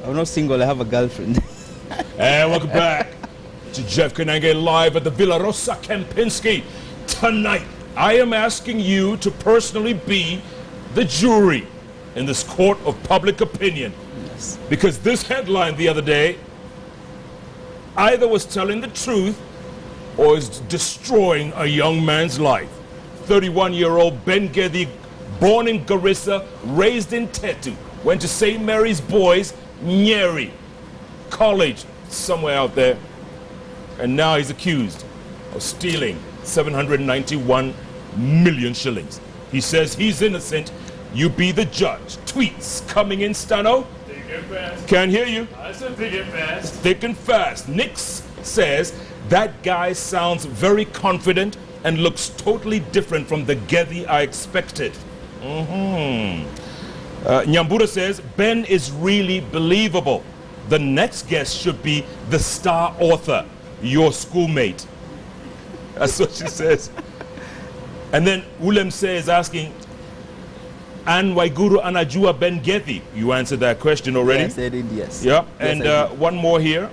I'm not single, I have a girlfriend. And welcome back to Jeff Koinange live at the Villa Rosa Kempinski. Tonight, I am asking you to personally be the jury in this court of public opinion. Yes. Because this headline the other day either was telling the truth or is destroying a young man's life. 31-year-old Ben Gethi, born in Garissa, raised in Tetu, went to St. Mary's Boys, Nyeri College, somewhere out there, and now he's accused of stealing 791 million shillings. He says he's innocent. You be the judge. Tweets coming in, Stano. Thick and fast. Can't hear you. I said thick and fast. Thick and fast. Nix says that guy sounds very confident and looks totally different from the Gethi I expected. Nyambura says Ben is really believable. The next guest should be the star author, your schoolmate. That's what she says. And then Ulem says, asking, An Waiguru Anajua Ben Gethi. You answered that question already. Yes, I did, yes. Yeah, Yes, and one more here.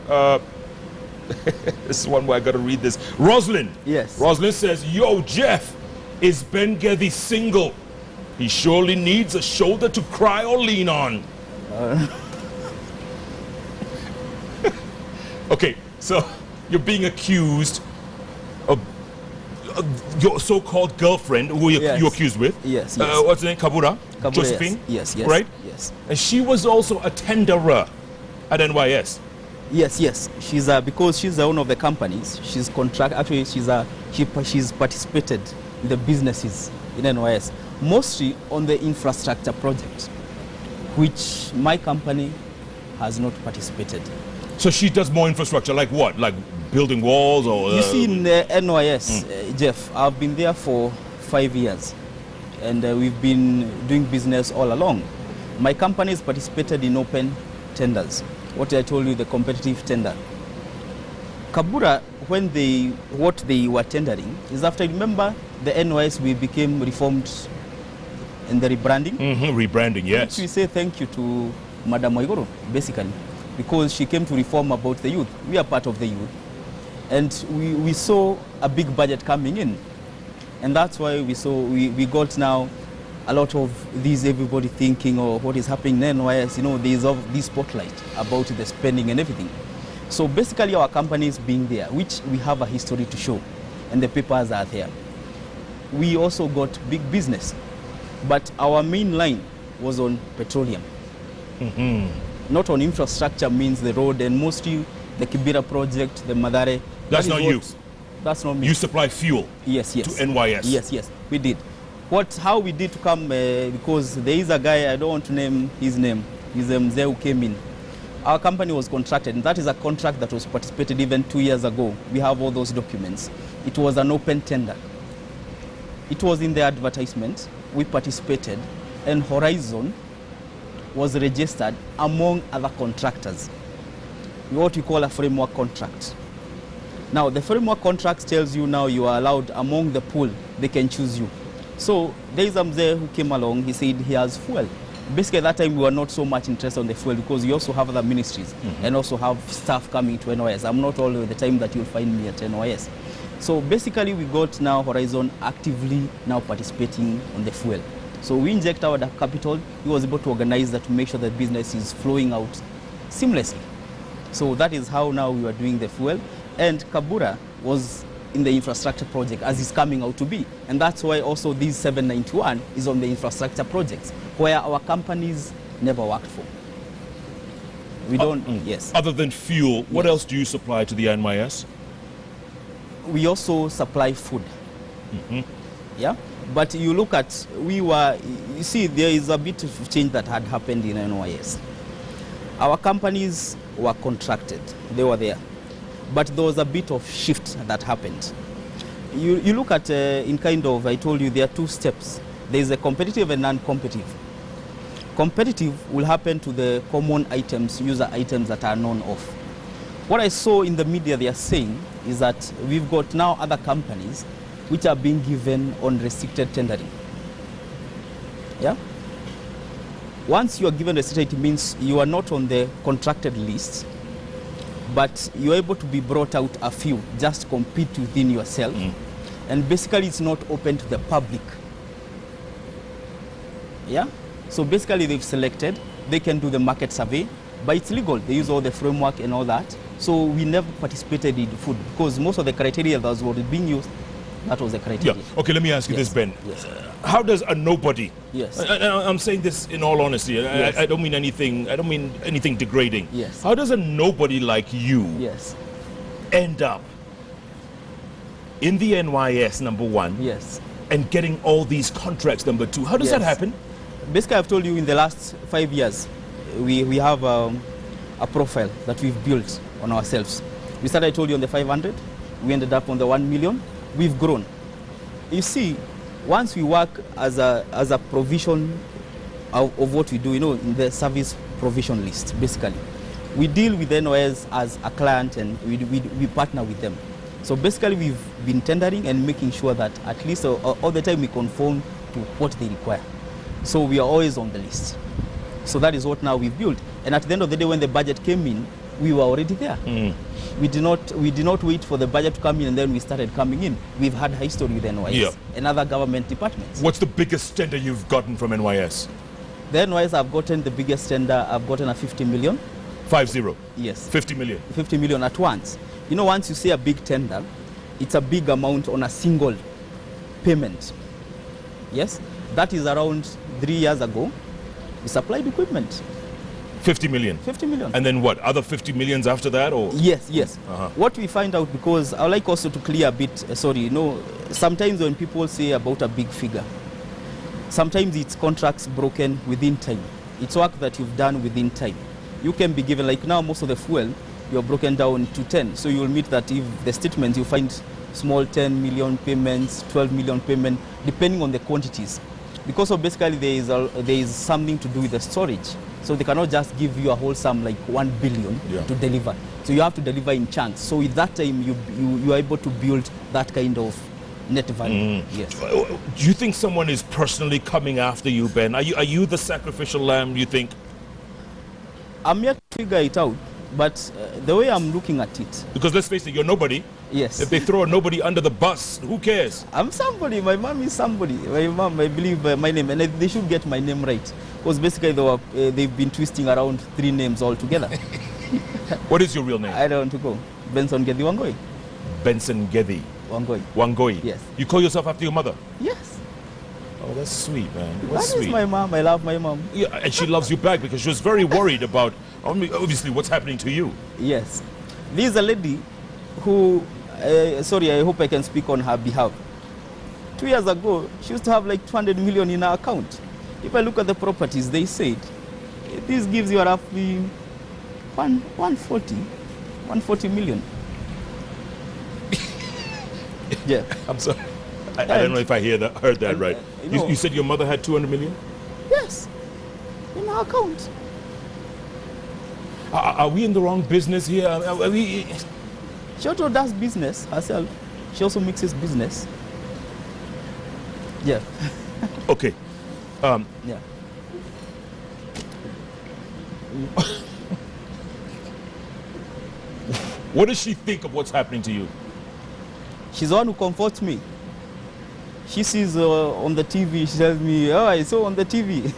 This is one where I got to read this. Rosalind. Yes. Rosalind says, yo, Jeff, is Ben Gethi single? He surely needs a shoulder to cry or lean on. Okay, so you're being accused of your so-called girlfriend, who Yes. you're accused with. Yes, yes. What's her name? Kabura? Kabura, Josephine? Yes, yes. Right? Yes. And she was also a tenderer at NYS. Yes, yes. She's because she's the owner of the companies. She's she's participated in the businesses in NYS, mostly on the infrastructure project, which my company has not participated. So she does more infrastructure, like what? Like building walls or... You see, in the NYS, Jeff, I've been there for 5 years, and we've been doing business all along. My company has participated in open tenders. What I told you, the competitive tender. Kabura, what they were tendering is after, remember, the NYS, we became reformed in the rebranding. Rebranding, yes. We say thank you to Madam Waiguru, basically, because she came to reform about the youth. We are part of the youth. And we saw a big budget coming in. And that's why we got now a lot of these, everybody thinking, oh, what is happening in NYS, you know, there's this spotlight about the spending and everything. So basically our company is being there, which we have a history to show, and the papers are there. We also got big business, but our main line was on petroleum. Not on infrastructure, means the road, and mostly the Kibera project, the Madare. That's not you. That's not me. You supply fuel yes, to NYS. Yes, yes, we did. How we did to come, because there is a guy, I don't want to name his name, he's a Mzee who came in. Our company was contracted, and that is a contract that was participated even 2 years ago. We have all those documents. It was an open tender. It was in the advertisement. We participated, and Horizon was registered among other contractors. What we call a framework contract. Now, the framework contract tells you now you are allowed among the pool, they can choose you. So there is a Mzee who came along, he said he has fuel. Basically, at that time, we were not so much interested on the fuel because we also have other ministries and also have staff coming to NYS. I'm not all the time that you'll find me at NYS. So basically, we got now Horizon actively now participating on the fuel. So we inject our capital. He was able to organize that to make sure that business is flowing out seamlessly. So that is how now we are doing the fuel. And Kabura was in the infrastructure project as it's coming out to be. And that's why also this 791 is on the infrastructure projects, where our companies never worked for. We don't, yes. Other than fuel, what else do you supply to the NYS? We also supply food. Yeah? But you look at, you see, there is a bit of change that had happened in NYS. Our companies were contracted, they were there. But there was a bit of shift that happened. You look at, in kind of, I told you, there are two steps. There is a competitive and non-competitive. Competitive will happen to the common items, user items that are known of. What I saw in the media they are saying is that we've got now other companies which are being given on restricted tendering. Yeah? once you are given a certificate, it means you are not on the contracted list, but you're able to be brought out a few, just compete within yourself. And basically it's not open to the public. Yeah? So basically they've selected, they can do the market survey, but it's legal. They use all the framework and all that. So we never participated in food because most of the criteria that was being used, that was the criteria. Yeah. Okay, let me ask you Yes. this, Ben. Yes. How does a nobody, Yes. I'm saying this in all honesty, Yes. I don't mean anything degrading. Yes. How does a nobody like you Yes. end up in the NYS, number one, Yes. and getting all these contracts, number two? How does that Yes. happen? Basically, I've told you in the last 5 years, we have a profile that we've built on ourselves. We started, I told you, on the 500. We ended up on the 1 million. We've grown. You see, once we work as a provision of what we do, in the service provision list, basically, we deal with NYS as a client and we partner with them. So basically, we've been tendering and making sure that at least all the time we conform to what they require. So we are always on the list. So that is what now we've built. And at the end of the day, when the budget came in, we were already there. We did not wait for the budget to come in and then we started coming in. We've had history with NYS and other government departments. What's the biggest tender you've gotten from NYS? The NYS, I've gotten the biggest tender. I've gotten a 50 million. 50? Yes. 50 million? 50 million at once. Once you say a big tender, it's a big amount on a single payment. Yes? That is around 3 years ago. We supplied equipment. 50 million? 50 million. And then what? Other 50 millions after that? Or? Yes. Uh-huh. What we find out, because I would like also to clear a bit, sometimes when people say about a big figure, sometimes it's contracts broken within time. It's work that you've done within time. You can be given, like now, most of the fuel, you're broken down to 10. So you'll meet that if the statements, you find small 10 million payments, 12 million payment, depending on the quantities. Because of basically there is something to do with the storage. So they cannot just give you a whole sum like 1 billion to deliver. So you have to deliver in chunks. So with that time, you are able to build that kind of net value. Yes. Do you think someone is personally coming after you, Ben? Are you the sacrificial lamb, do you think? I'm yet to figure it out, but the way I'm looking at it. Because let's face it, you're nobody. Yes. If they throw a nobody under the bus, who cares? I'm somebody. My mom is somebody. My mom, I believe my name, and they should get my name right. Because basically they've been twisting around 3 names altogether. What is your real name? I don't want to go. Benson Gethi Wangoi. Benson Gethi Wangoi. Wangoi. Yes. You call yourself after your mother? Yes. Oh, that's sweet, man. That That's is sweet. my mom. I love my mom. Yeah, and she loves you back because she was very worried about, obviously, what's happening to you. Yes. This is a lady who, I hope I can speak on her behalf. 2 years ago, she used to have like 200 million in her account. If I look at the properties, they said, this gives you roughly 140 million. Yeah. I'm sorry. I don't know if I heard that right. You said your mother had 200 million? Yes. In her account. Are we in the wrong business here? Are we... She also does business herself. She also mixes business. Yeah. Okay. Yeah. What does she think of what's happening to you? She's the one who comforts me. She sees on the TV, she tells me, oh, I saw on the TV.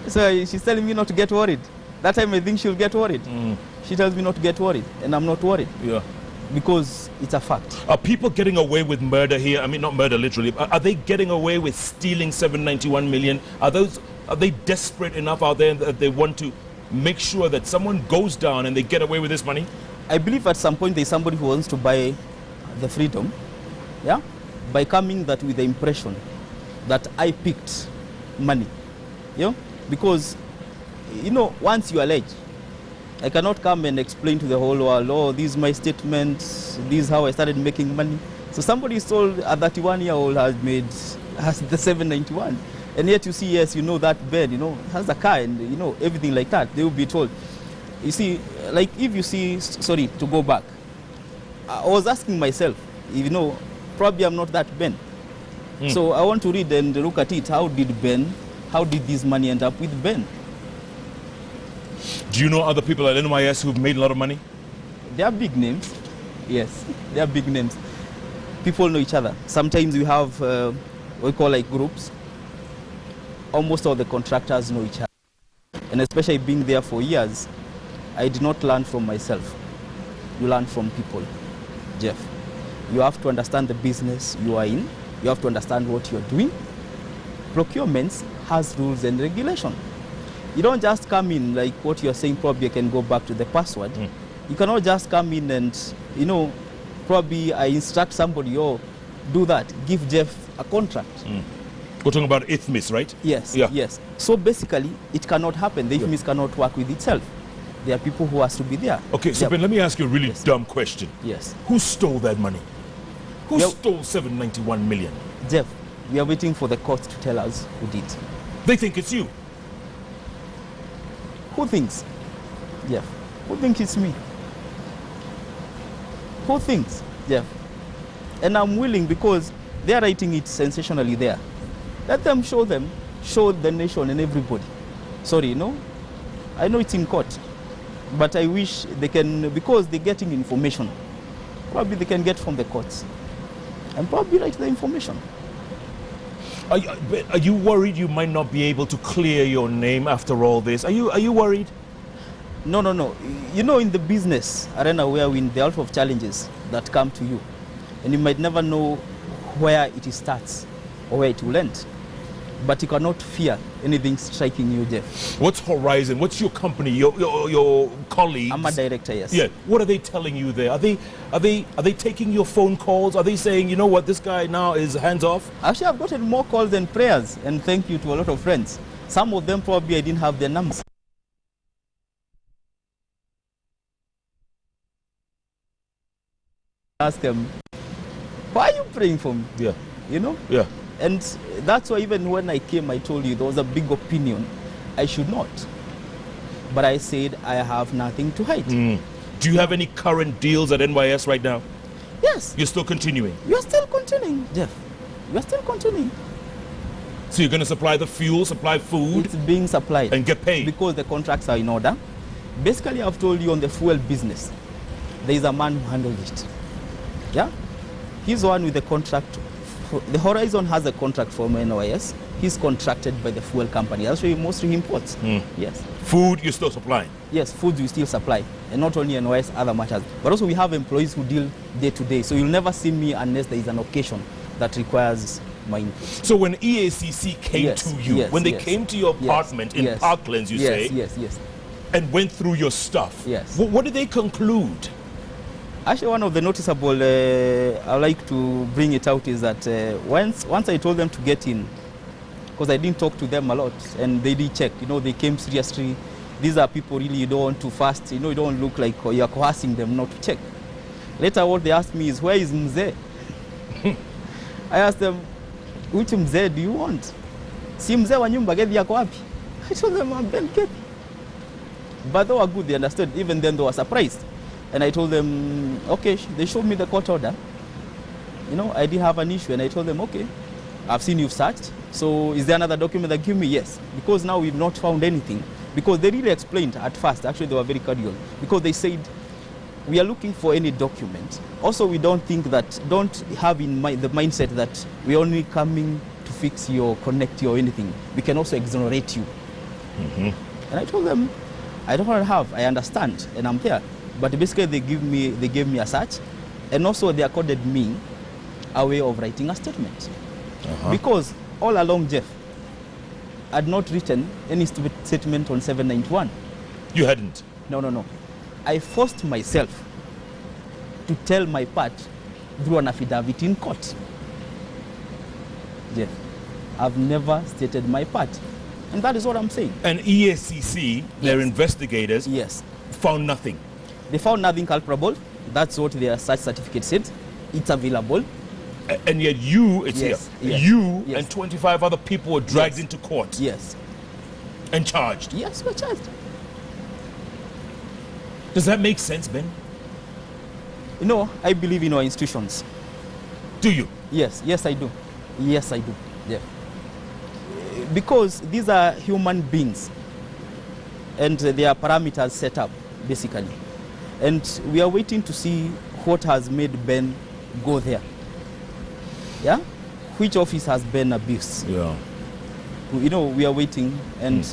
So she's telling me not to get worried. That time I think she'll get worried. She tells me not to get worried, and I'm not worried. Yeah. Because it's a fact. Are people getting away with murder here? I mean, not murder literally. Are they getting away with stealing 791 million? Are they desperate enough out there that they want to make sure that someone goes down and they get away with this money? I believe at some point there's somebody who wants to buy the freedom, yeah, by coming that with the impression that I picked money, because once you allege, I cannot come and explain to the whole world, oh, this is my statement, this is how I started making money. So somebody told a 31-year-old has the 791, and yet you see, yes, that Ben, has a car and everything like that. They will be told. You see, like if you see, sorry, to go back, I was asking myself, probably I'm not that Ben. So I want to read and look at it. How did Ben how did this money end up with Ben? Do you know other people at NYS who've made a lot of money? They are big names. Yes, they are big names. People know each other. Sometimes we have what we call like groups. Almost all the contractors know each other. And especially being there for years, I did not learn from myself. You learn from people, Jeff. You have to understand the business you are in. You have to understand what you're doing. Procurement has rules and regulation. You don't just come in like what you're saying, probably you can go back to the password. You cannot just come in and, you know, probably I instruct somebody, oh, do that, give Jeff a contract. We're talking about IFMIS, right? Yes, Yeah. yes. So basically, it cannot happen. The IFMIS cannot work with itself. There are people who has to be there. Okay, so Ben, let me ask you a really dumb question. Yes. Who stole that money? Who Yeah. stole 791 million? Jeff, we are waiting for the court to tell us who did. They think it's you. Who thinks? Jeff, who thinks it's me? Who thinks? Jeff. And I'm willing because they are writing it sensationally there. Let them, show the nation and everybody. Sorry, no? I know it's in court, but I wish they can, because they're getting information, probably they can get from the courts and probably write the information. Are you worried you might not be able to clear your name after all this? Are you worried? No, no, no. You know, in the business arena where we in, there are a lot of challenges that come to you, and you might never know where it starts or where it will end. But you cannot fear anything striking you, Jeff. What's Horizon? What's your company? Your colleagues? I'm a director, yes. Yeah. What are they telling you there? Are they taking your phone calls? Are they saying, you know what, this guy now is hands off? Actually, I've gotten more calls than prayers, and thank you to a lot of friends. Some of them probably I didn't have their numbers. Ask them, why are you praying for me? Yeah. You know? Yeah. And that's why even when I came, I told you there was a big opinion. I should not. But I said I have nothing to hide. Do you have any current deals at NYS right now? Yes. You're still continuing? You're still continuing, Jeff. You're still continuing. So you're going to supply the fuel, supply food, It's being supplied. and get paid? Because the contracts are in order. Basically, I've told you on the fuel business, there is a man who handles it. Yeah? He's the one with the contract. The Horizon has a contract from NYS. He's contracted by the fuel company. That's why he mostly imports. Yes. Food, you're still supplying? Yes, food we still supply. And not only NYS, other matters. But also we have employees who deal day to day. So you'll never see me unless there is an occasion that requires my input. So when EACC came to you, when they came to your apartment in Parklands, you say, yes, and went through your stuff, Yes. What did they conclude? Actually, one of the noticeable, I like to bring it out, is that once I told them to get in, because I didn't talk to them a lot, and they did check, you know, they came seriously. These are people really you don't want to fast, you know, you don't look like you're coercing them not to check. Later, what they asked me is, where is Mzee? I asked them, which Mzee do you want? Si Mzee wa nyumba Gethi yako wapi? I told them, I'm Ben Gethi. But they were good, they understood. Even then, they were surprised. And I told them, okay, they showed me the court order. You know, I did have an issue, and I told them, okay, I've seen you've searched. So is there another document that give me? Yes. Because now we've not found anything. Because they really explained at first, actually they were very cordial. Because they said, we are looking for any document. Also, we don't think that, don't have in mind the mindset that we're only coming to fix you or connect you or anything. We can also exonerate you. And I told them, I don't want to have, I understand, and I'm there. But basically they gave me a search, and also they accorded me a way of writing a statement. Because all along, Jeff, I had not written any statement on 791. You hadn't? No. I forced myself to tell my part through an affidavit in court. Jeff, I've never stated my part. And that is what I'm saying. And EACC, their investigators, found nothing. They found nothing culpable. That's what their search certificate said. It's available. And yet you, it's here, you and 25 other people were dragged into court. Yes. And charged. Yes, we're charged. Does that make sense, Ben? You know, I believe in our institutions. Do you? Yes, I do. Yes, I do. Yeah. because these are human beings and there are parameters set up, basically. And we are waiting to see what has made Ben go there. Yeah? Which office has Ben abused? Yeah. You know, we are waiting, and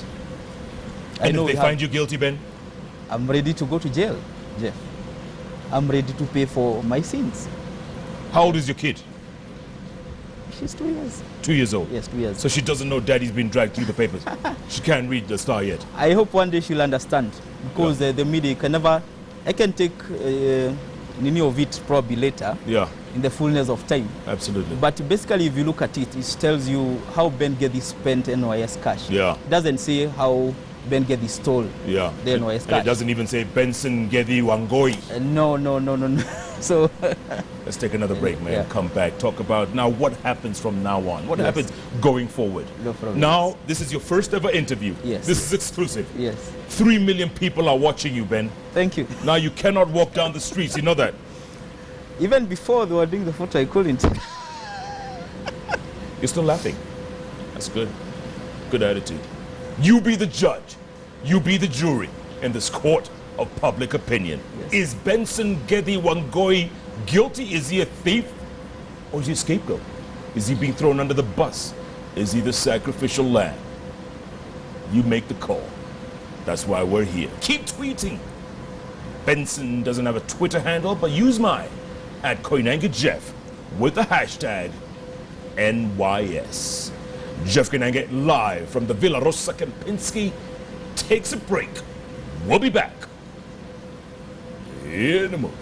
I And know if they find you guilty, Ben? I'm ready to go to jail, Jeff. I'm ready to pay for my sins. How old is your kid? She's 2 years. 2 years old? Yes, 2 years. So she doesn't know daddy's been dragged through the papers. She can't read the Star yet. I hope one day she'll understand, because the media can never, I can take any of it probably later Yeah, in the fullness of time. absolutely. But basically, if you look at it, it tells you how Ben Gethi spent NYS cash. Yeah. It doesn't say how Ben Gethi stole Yeah. the NYS And cash. it doesn't even say Benson Gethi Wangoi. No. So Let's take another break, man. Yeah. Come back. Talk about now what happens from now on. What Yes. happens going forward? No problem. Now, this is your first ever interview. Yes. This is exclusive. yes, 3 million people are watching you, Ben. thank you. Now you cannot walk down the streets. You know that. Even before they were doing the photo, I couldn't. You're still laughing. That's good. Good attitude. You be the judge. You be the jury in this court of public opinion. Yes. Is Benson Gethi Wangoi guilty? Is he a thief? Or is he a scapegoat? Is he being thrown under the bus? Is he the sacrificial lamb? You make the call. That's why we're here. Keep tweeting. Benson doesn't have a Twitter handle, but use mine at Koinange Jeff with the hashtag NYS. Jeff Koinange live from the Villa Rosa Kempinski takes a break. We'll be back in a moment.